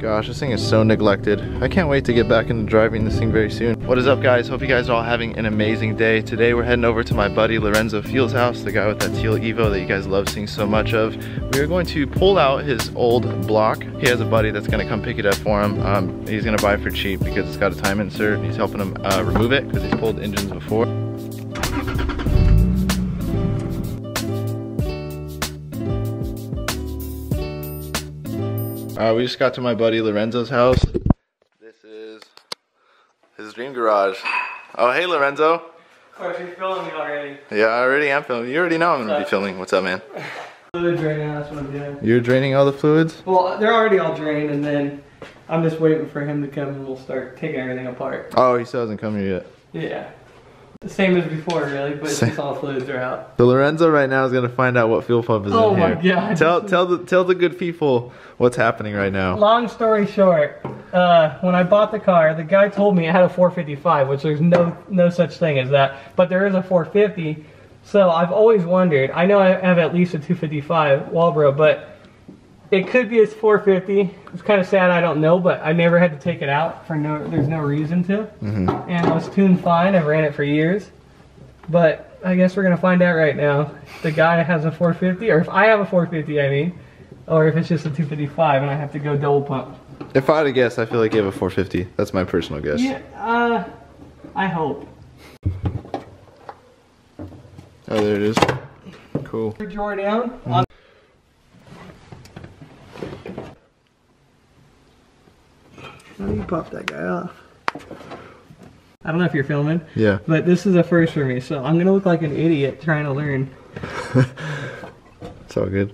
gosh, this thing is so neglected. I can't wait to get back into driving this thing very soon. What is up, guys? Hope you guys are all having an amazing day. Today we're heading over to my buddy Lorenzo Field's house, the guy with that teal Evo that you guys love seeing so much of. We are going to pull out his old block. He has a buddy that's gonna come pick it up for him. He's gonna buy it for cheap because it's got a time insert, and he's helping him remove it because he's pulled engines before. We just got to my buddy Lorenzo's house. This is his dream garage. Oh, hey Lorenzo. Of course, you're filming me already. Yeah, I already am filming. You already know I'm gonna be filming. What's up, man? Fluids right now, that's what I'm doing. You're draining all the fluids? Well, they're already all drained, and then I'm just waiting for him to come and we'll start taking everything apart. Oh, he still hasn't come here yet. Yeah. The same as before, really, but since all the fluids are out. So Lorenzo right now is gonna find out what fuel pump is in here. Oh my god. Tell the good people what's happening right now. Long story short, when I bought the car, the guy told me it had a 455, which there's no such thing as that, but there is a 450. So I've always wondered. I know I have at least a 255 Walbro, but it could be a 450. It's kind of sad I don't know, but I never had to take it out for there's no reason to. And it was tuned fine. I ran it for years. But I guess we're gonna find out right now. If the guy has a 450, or if I have a 450, I mean, or if it's just a 255 and I have to go double pump. If I had to guess, I feel like you have a 450. That's my personal guess. Yeah, I hope. Oh, there it is. Cool. Drawer down. How do you pop that guy off? I don't know if you're filming. Yeah. But this is a first for me, so I'm gonna look like an idiot trying to learn. It's all good.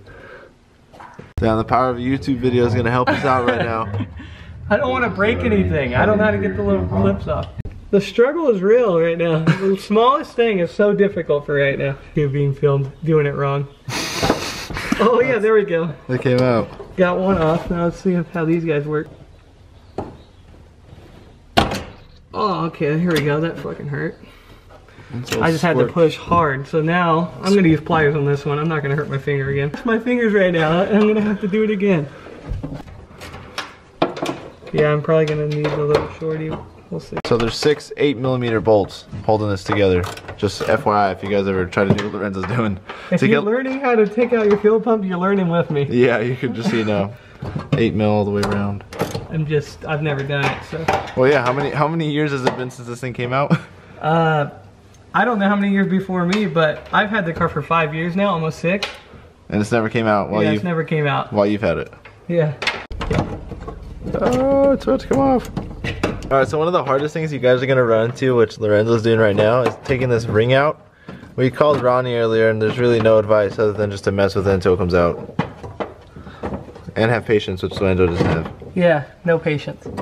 Yeah, the power of a YouTube video is gonna help us out right now. I don't want to break anything. I don't know how to get the little clips off. The struggle is real right now. The smallest thing is so difficult for right now. You're being filmed, doing it wrong. Oh yeah, there we go. They came out. Got one off. Now let's see how these guys work. Oh, okay, here we go. That fucking hurt. I just had to push hard. So now I'm gonna use pliers on this one. I'm not gonna hurt my finger again. It's my fingers right now. I'm gonna have to do it again. Yeah, I'm probably gonna need a little shorty. We'll see. So there's 6 8mm bolts holding this together. Just FYI, if you guys ever try to do what Lorenzo's doing. If you're learning how to take out your fuel pump, you're learning with me. Yeah, you could just, 8mm all the way around. I've never done it, so. Well, yeah, how many years has it been since this thing came out? I don't know how many years before me, but I've had the car for 5 years now, almost 6. And it's never came out while it's never came out. While you've had it. Yeah. Oh, it's about to come off. Alright, so one of the hardest things you guys are gonna run into, which Lorenzo's doing right now, is taking this ring out. We called Ronnie earlier, and there's really no advice other than just to mess with it until it comes out. And have patience, which Lorenzo doesn't have. Yeah, no patience. Yeah,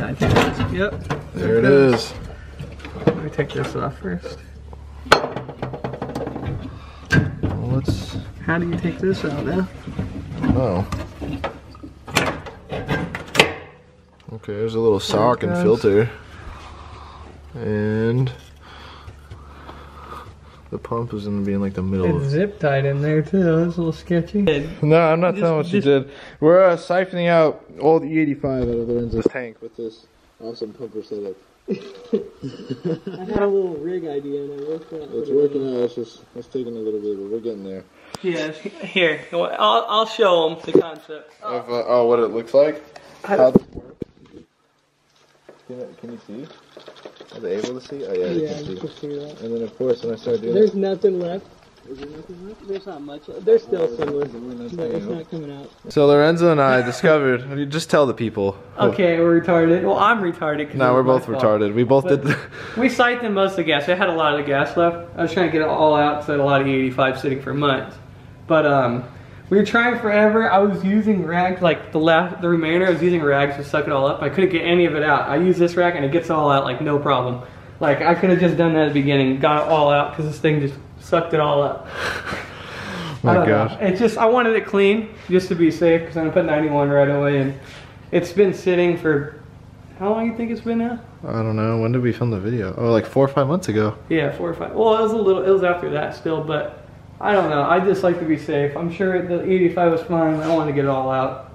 I think that's, yep. There it is. Let me take this off first. Well, how do you take this out now? Oh. Okay, there's a little sock and filter. And the pump is gonna be in like the middle. It's zip tied in there too. That's a little sketchy. No, I'm not telling what you did. We're siphoning out old E85 out of Lorenzo's tank with this awesome pumper setup. I had a little rig idea and it worked out. It's working out. It's taking a little bit, but we're getting there. Yeah, here. I'll show them the concept. Of what it looks like. How this works. Can you see? Are they able to see? Oh yeah, they can see that. And then of course when I start doing there's nothing left. Is there nothing left? There's not much. There's still some left. It's not coming out. So Lorenzo and I discovered, just tell the people. Okay, we're retarded. Well, I'm retarded. No, we're both retarded. We both did. We siphoned most of the gas. I had a lot of the gas left. I was trying to get it all out because I had a lot of E85 sitting for months. But we were trying forever. I was using rags, like the remainder, I was using rags to suck it all up. I couldn't get any of it out. I use this rag and it gets all out like no problem. Like I could have just done that at the beginning, got it all out because this thing just sucked it all up. My gosh. It's just, I wanted it clean just to be safe because I'm gonna put 91 right away, and it's been sitting for, how long do you think it's been now? I don't know. When did we film the video? Oh, like 4 or 5 months ago. Yeah, 4 or 5. Well, it was after that still, but I don't know. I just like to be safe. I'm sure the 85 was fine. I don't want to get it all out.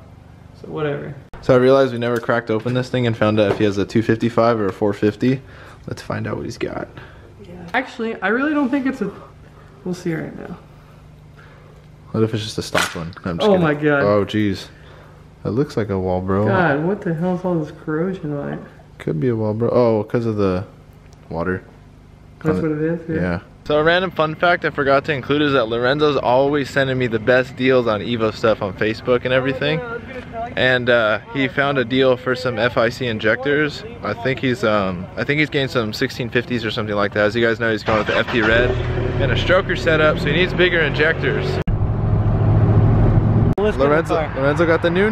So whatever. So I realized we never cracked open this thing and found out if he has a 255 or a 450. Let's find out what he's got. Yeah. Actually, I really don't think it's a... We'll see right now. What if it's just a stock one? No, I'm just oh kidding. my god. Oh jeez. That looks like a wall, bro. God, what the hell is all this corrosion on it? Could be a wall, bro. Oh, because of the water. That's what it is? Yeah. So a random fun fact I forgot to include is that Lorenzo's always sending me the best deals on Evo stuff on Facebook and everything. And he found a deal for some FIC injectors. I think he's getting some 1650s or something like that. As you guys know, he's going with the FP Red and a stroker setup, so he needs bigger injectors. Lorenzo got the new.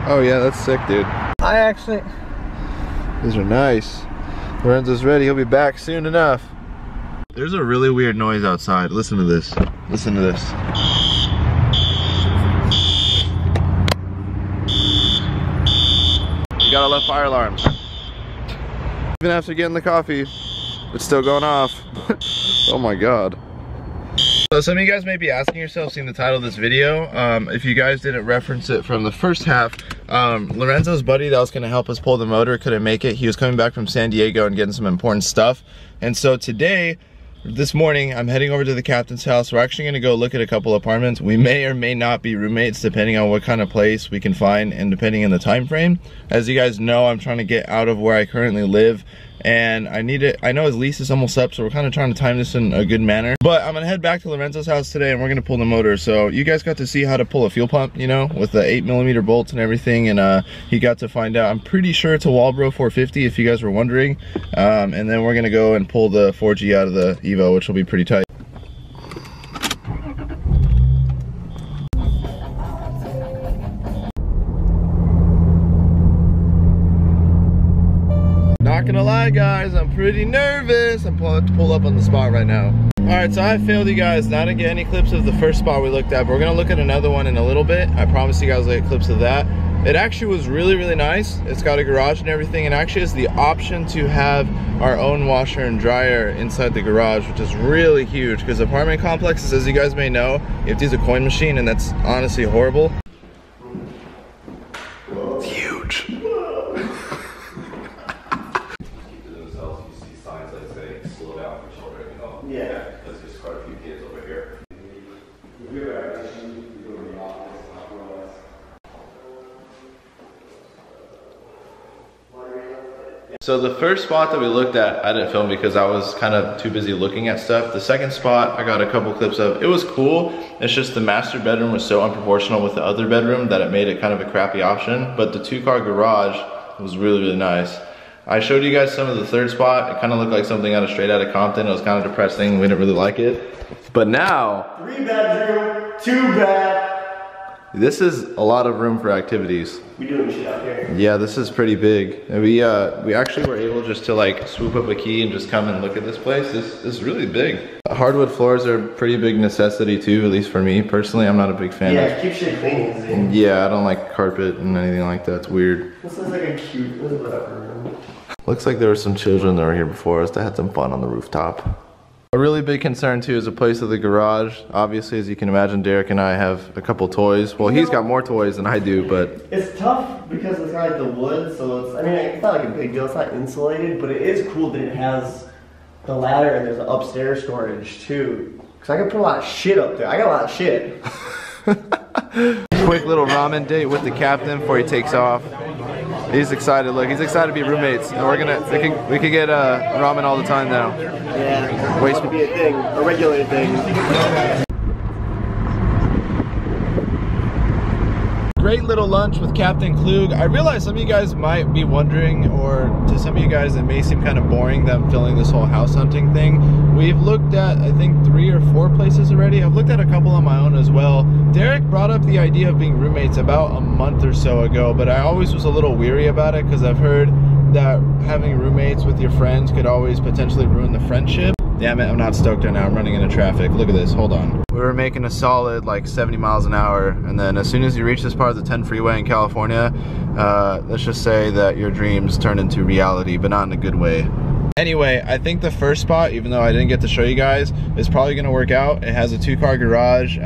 Oh yeah, that's sick, dude. These are nice. Lorenzo's ready. He'll be back soon enough. There's a really weird noise outside. Listen to this. Listen to this. You gotta love fire alarms. Even after getting the coffee, it's still going off. Oh my god. So some of you guys may be asking yourself, seeing the title of this video, if you guys didn't reference it from the first half, Lorenzo's buddy that was gonna help us pull the motor couldn't make it. He was coming back from San Diego and getting some important stuff. And so today, this morning, I'm heading over to the captain's house. We're actually gonna go look at a couple apartments. We may or may not be roommates depending on what kind of place we can find and depending on the time frame. As you guys know, I'm trying to get out of where I currently live. And I know his lease is almost up, so we're kind of trying to time this in a good manner. But I'm gonna head back to Lorenzo's house today and we're gonna pull the motor. So you guys got to see how to pull a fuel pump, you know, with the 8mm bolts and everything. And he got to find out. I'm pretty sure it's a Walbro 450 if you guys were wondering. And then we're gonna go and pull the 4G out of the Evo, which will be pretty tight. Not gonna lie guys, I'm pretty nervous. I'm pulling to pull up on the spot right now. Alright, so I failed you guys not to get any clips of the first spot we looked at, but we're gonna look at another one in a little bit. I promise you guys I'll get clips of that. It actually was really nice. It's got a garage and everything, and actually has the option to have our own washer and dryer inside the garage, which is really huge because apartment complexes, as you guys may know, you have to use a coin machine, and that's honestly horrible. It's huge. Yeah, because there's quite a few kids over here. So the first spot that we looked at, I didn't film because I was kind of too busy looking at stuff. The second spot, I got a couple clips of. It was cool. It's just the master bedroom was so unproportional with the other bedroom that it made it kind of a crappy option. But the 2-car garage was really nice. I showed you guys some of the third spot. It kind of looked like something straight out of Compton. It was kind of depressing. We didn't really like it. But now, 3-bedroom, 2-bath. This is a lot of room for activities. We doing shit out here. Yeah, this is pretty big. And we actually were able just to like swoop up a key and just come and look at this place. This is really big. Hardwood floors are a pretty big necessity too, at least for me personally. I'm not a big fan of. Keep shit clean. Yeah, I don't like carpet and anything like that. It's weird. This is like a cute little room. Looks like there were some children that were here before us that had some fun on the rooftop. A really big concern too is the place of the garage. Obviously, as you can imagine, Derek and I have a couple toys. Well, he's got more toys than I do, but... It's tough because it's got like the wood, so it's, I mean, it's not like a big deal. It's not insulated, but it is cool that it has the ladder and there's upstairs storage too. Because I can put a lot of shit up there. I got a lot of shit. Quick little ramen date with the captain before he takes off. He's excited. Look, he's excited to be roommates, and we could get ramen all the time now. Yeah, it could be a thing, a regular thing. Great little lunch with Captain Klug. I realize some of you guys might be wondering, or to some of you guys it may seem kind of boring them filling this whole house hunting thing. We've looked at, I think, 3 or 4 places already. I've looked at a couple on my own as well. Derek brought up the idea of being roommates about a month or so ago, but I always was a little weary about it because I've heard that having roommates with your friends could always potentially ruin the friendship. Damn it, I'm not stoked right now. I'm running into traffic. Look at this, hold on. We were making a solid like 70 miles an hour, and then as soon as you reach this part of the 10 freeway in California, let's just say that your dreams turn into reality, but not in a good way. Anyway, I think the first spot, even though I didn't get to show you guys, is probably gonna work out. It has a 2-car garage,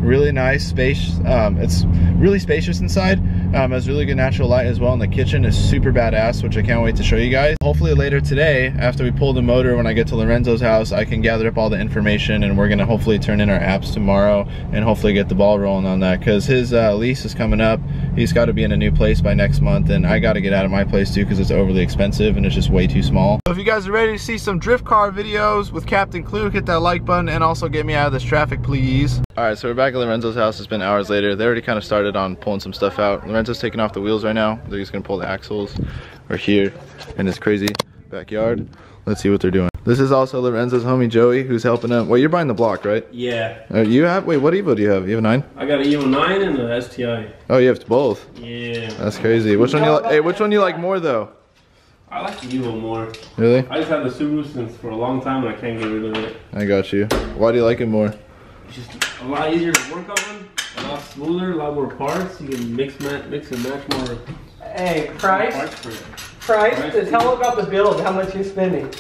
really nice space. It's really spacious inside. Has really good natural light as well, and the kitchen is super badass, which I can't wait to show you guys. Hopefully later today, after we pull the motor, when I get to Lorenzo's house, I can gather up all the information, and we're gonna hopefully turn in our apps tomorrow and hopefully get the ball rolling on that, because his lease is coming up. He's got to be in a new place by next month, and I got to get out of my place too because it's overly expensive and it's just way too small. So if you guys are ready to see some drift car videos with Captain Clue, hit that like button and also get me out of this traffic, please. All right, so we're back at Lorenzo's house. It's been hours later. They already kind of started on pulling some stuff out. Lorenzo's taking off the wheels right now. They're just gonna pull the axles. We're here in this crazy backyard. Let's see what they're doing. This is also Lorenzo's homie Joey, who's helping him. Well, you're buying the block, right? Yeah. You have, wait, what Evo do you have? You have a 9? I got an Evo 9 and a STI. Oh, you have both? Yeah. That's crazy. Which one you like? Hey, which one you like more though? I like the Evo more. Really? I just had the Subaru since for a long time and I can't get rid of it. I got you. Why do you like it more? It's just a lot easier to work on, a lot smoother, a lot more parts. You can mix and match more. Hey, price? Tell them about the build, how much you're spending.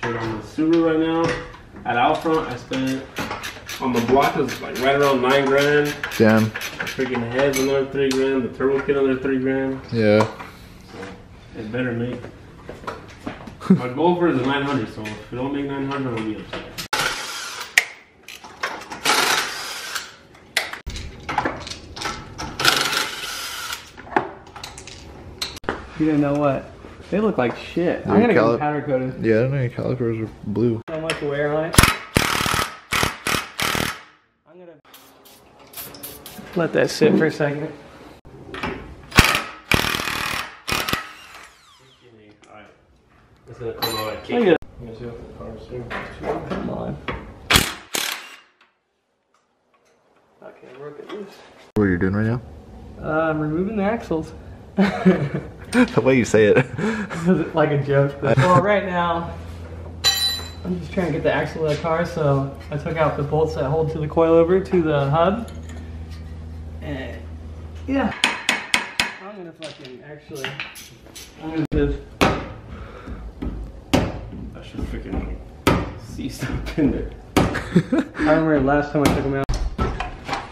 Shit, on the Subaru right now, at Outfront, I spent, on the block, it was like right around 9 grand. Damn. The freaking head's another 3 grand, the turbo kit another 3 grand. Yeah. So, it better make. My goal for it is 900, so if it don't make 900, I'll be upset. You didn't know what? They look like shit. I'm gonna get them powder coated. Yeah, I don't know, your calipers are blue. So much wear on it. I'm gonna let that sit for a second. Alright. It's gonna come out like Look at it. Come on. Okay, I broke it loose. What are you doing right now? I'm removing the axles. The way you say it. Like a joke. But, well, right now, I'm just trying to get the axle of the car, so I took out the bolts that hold to the coilover to the hub. And yeah, I'm gonna fucking actually, I'm gonna just. I should freaking see stuff in there. I remember last time I took them out.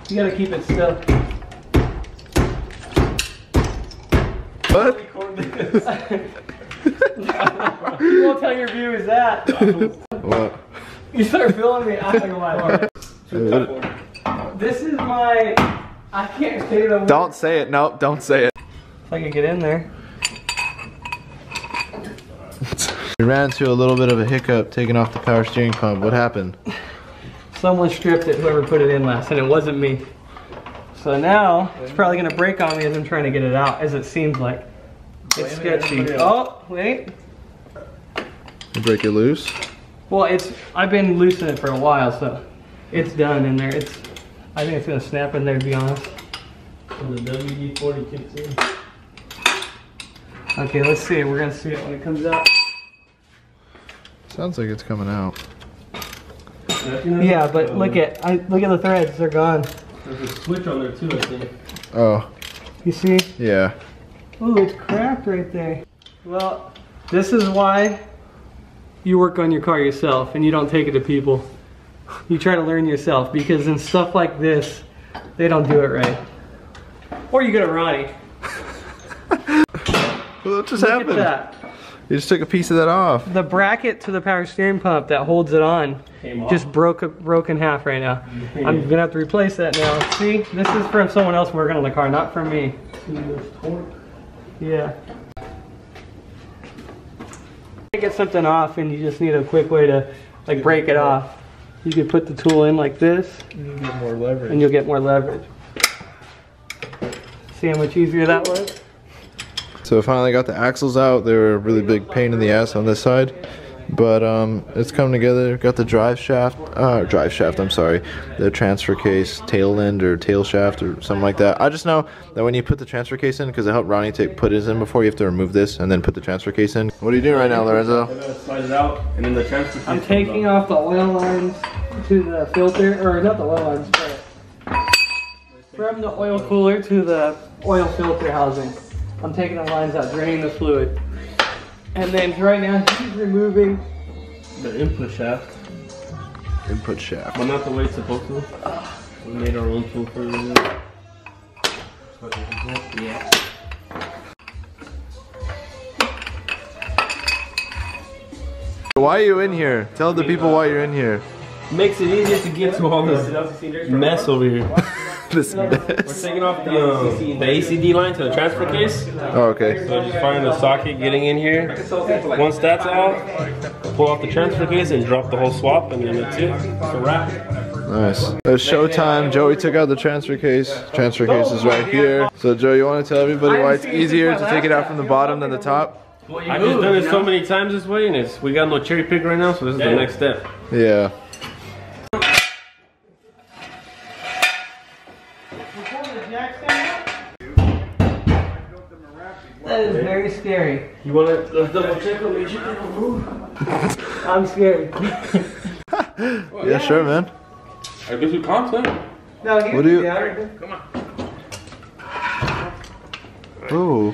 You gotta keep it still. What? You won't tell your viewers that. What? You start filming me, I'm gonna lie. This is my, I can't say it. Don't say it, nope, don't say it. If I can get in there. We ran into a little bit of a hiccup taking off the power steering pump. What happened? Someone stripped it, whoever put it in last, and it wasn't me. So now, it's probably gonna break on me as I'm trying to get it out, as it seems like. It's sketchy. Oh, wait. You break it loose? Well, I've been loosening it for a while, so it's done in there. I think it's gonna snap in there, to be honest. And the WD-40 kicks in. Okay, let's see. We're gonna see it when it comes out. Sounds like it's coming out. Yeah, but look at the threads. They're gone. There's a switch on there too, I think. Oh. You see? Yeah. Ooh, it's cracked right there. Well, this is why you work on your car yourself and you don't take it to people. You try to learn yourself, because in stuff like this, they don't do it right. Or you go to Ronnie. Well, what just Look happened? at that. You just took a piece of that off. The bracket to the power steering pump that holds it on just broke in half right now. I'm gonna have to replace that now. See, this is from someone else working on the car, not from me. Yeah. You get something off and you just need a quick way to like break it off. You can put the tool in like this, You get more leverage. and you'll get more leverage. See how much easier that was? So I finally got the axles out. They were a really big pain in the ass on this side, but it's come together. Got the drive shaft, I'm sorry, the transfer case, tail end or tail shaft or something like that. I just know that when you put the transfer case in, because I helped Ronnie put his in before, you have to remove this and then put the transfer case in. What are you doing right now, Lorenzo? I'm gonna slide it out, and then the transfer case. I'm taking off the oil lines to the filter, or not the oil lines, but from the oil cooler to the oil filter housing. I'm taking the lines out, draining the fluid. And then right now he's removing The input shaft, Input shaft. but not the way it's supposed to. We made our own tool for it. yeah. Why are you in here? Tell the people why you're in here. Makes it easier to get to all this mess over here. This We're mess. taking off the ACD line to the transfer case. Oh, okay. So just find the socket, getting in here. Once that's out, pull off the transfer case and drop the whole swap, and then that's it. It's a wrap. Nice. It's showtime. Joey took out the transfer case. Transfer case is right here. So Joey, you want to tell everybody why it's easier to take it out from the bottom than the top? I've just done it so many times this way, and we got no cherry picker right now, so this is the next step. Yeah. That is very scary. You want to double check on me? I'm scared. Yeah, sure, man. I guess we can't, huh? No, What do you? Come on. Ooh.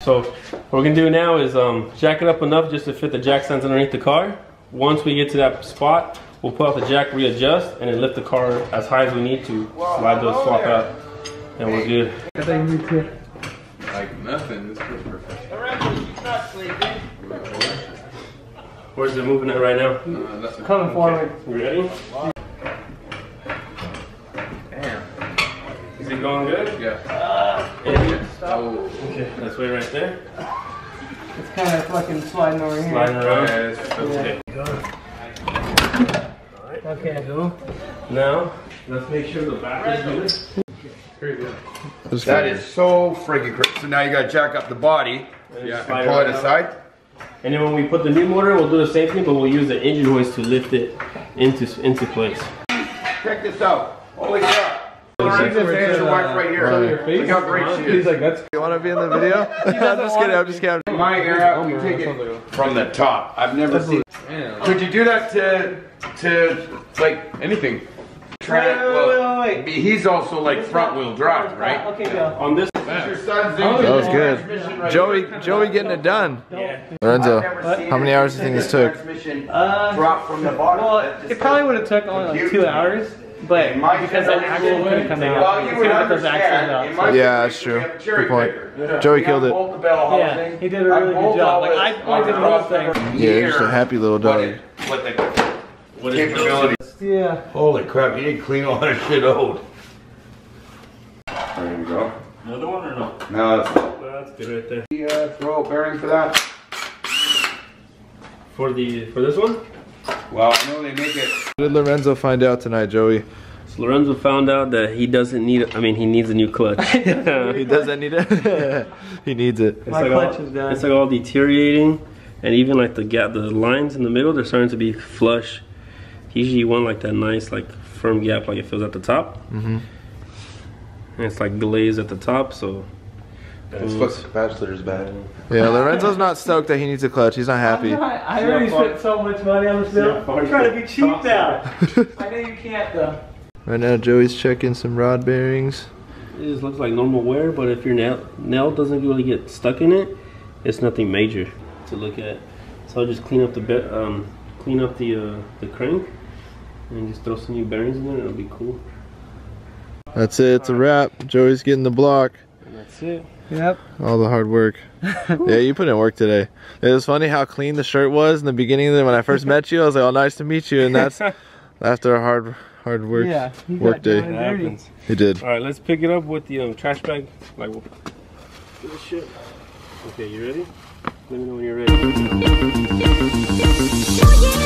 So what we're gonna do now is jack it up enough just to fit the jack stands underneath the car. Once we get to that spot, we'll pull out the jack, readjust, and then lift the car as high as we need to. Slide those swap out, and we're good. I think you too. Like nothing, this is perfect. Where's it moving at right now? That's Coming forward. You ready? Damn. Is it going good? Yeah. Oh. Okay, let's wait right there. It's kind of fucking sliding over here. Sliding around. Yeah, Okay. Okay. Go. Now, let's make sure the back is good. that is so friggin' crazy. So now you gotta jack up the body. Yeah, and pull it aside. And then when we put the new motor, we'll do the same thing, but we'll use the engine hoist to lift it into place. Check this out. Holy crap. Your wife right here. Look how great she is. You want to be in the video? I'm just kidding. I'm just kidding. My era, you take it from the top. I've never seen. Could you do that to like anything? Wait. He's also like front wheel drive, right? Okay, go. On this, Your son's That was good. Joey getting it done. Lorenzo, how many hours do you think this took? Drop from the bottom. Well, it probably would have took only like 2 hours, but because that axle couldn't come out, Well, you would get those axles out. understand. Yeah, that's true. Good point. Joey killed it. Yeah, he did a really good job. Like I only did the whole thing. Yeah, just a happy little dog. What the what is capability? Yeah. Holy crap, you didn't clean all that shit out. There you go. Another one or no? Now That's good right there. the throw bearing for that. For this one? Well, I know they make it. What did Lorenzo find out tonight, Joey? So Lorenzo found out that he doesn't need. I mean, he needs a new clutch. He doesn't need it. He needs it. It's My like clutch all, is done. It's like all deteriorating, and even like the lines in the middle, they're starting to be flush. Usually you want like that nice like firm gap like it feels at the top. And it's like glazed at the top, so. This capacitor is bad. Yeah, Lorenzo's not stoked that he needs a clutch. He's not happy. I already spent so much money on this bill. I'm trying to be cheap now. I know you can't though. Right now, Joey's checking some rod bearings. It just looks like normal wear, but if your nail doesn't really get stuck in it, it's nothing major to look at. So I'll just clean up the crank and just throw some new bearings in there. It'll be cool. That's it. It's a wrap. Joey's getting the block. And that's it. Yep. All the hard work. Yeah, you put in work today. It was funny how clean the shirt was in the beginning. When I first met you, I was like, "Oh, nice to meet you." And that's after a hard work work day. It happens. He did. All right, let's pick it up with the trash bag. Like this shit. Okay, you ready? Let me know when you're ready.